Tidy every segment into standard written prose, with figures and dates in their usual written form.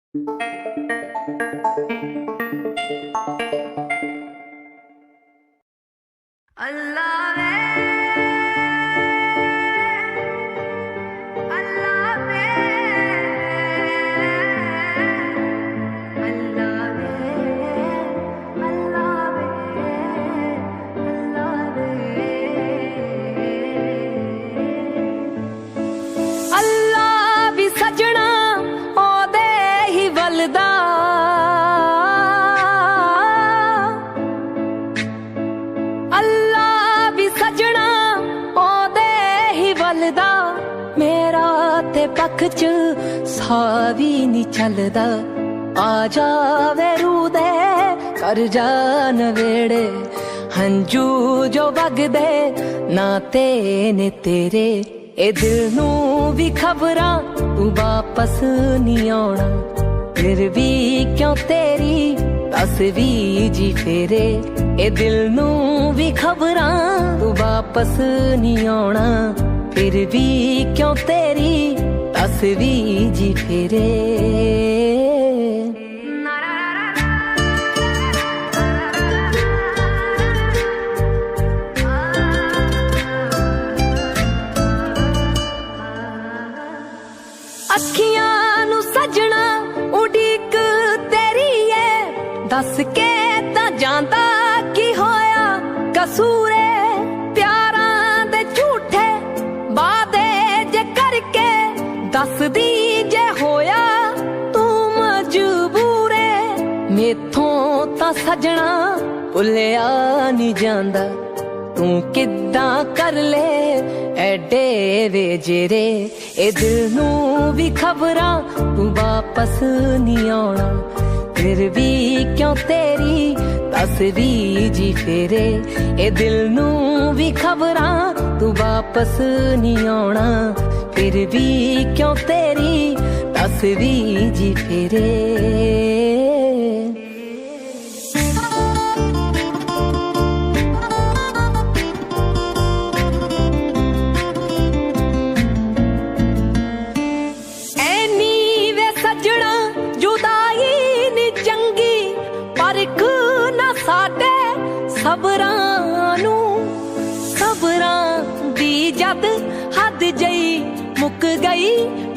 अल्लाह वे अल्लाह वे अल्लाह वे अल्लाह वे अल्लाह वे अल्लाह भी सजना ओदे ही वलदा मेरा ते पख च सावी नी चलदा आ जावे रूदे कर जा नवेड़े हंजू जो वगदे नाते ने तेरे ए दिल नू भी खबरां तू वापस नी आउणा फिर भी क्यों तेरी तस्वीर जी फेरे ए दिल नू भी खबरां तू वापस नी आउणा फिर भी क्यों तेरी तस्वीर जी फेरे अखियां नू सजना उड़ीक तेरी है दस के ता जांदा की होया कसूरे दस दी जे होया तू मजबूरे मेथों ता सजना भुलिया नी जांदा तू किद्दां कर ले एडे वे जेरे ए दिल नू भी खबरां तू वापस नी आउणा फिर भी क्यों तेरी तस्वीर जी फेरे ए दिल नू भी खबरां तू वापस नी आउणा फिर भी क्यों तेरी तस्वीर जी फेरे ऐनी वे सजना जुदाई नी चंगी पर इक ना साडे सबरां नू सबरां दी जद हद जई मुक गई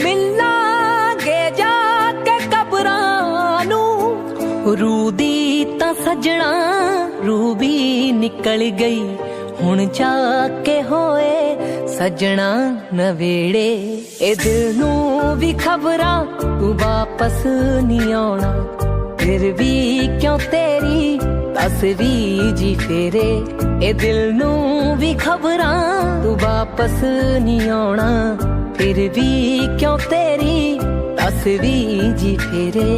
मिलांगे जाके कबरां नू रू दी तां सजना रू भी निकल गई हुण जाके होए सजना नवेड़े ए दिल नू भी खबरां तू वापस नी आउणा फिर भी क्यों तेरी तस्वीर जी फेरे ए दिल नू भी खबरां तू वापस नी आउणा फिर भी क्यों तेरी तस्वीर जी फेरे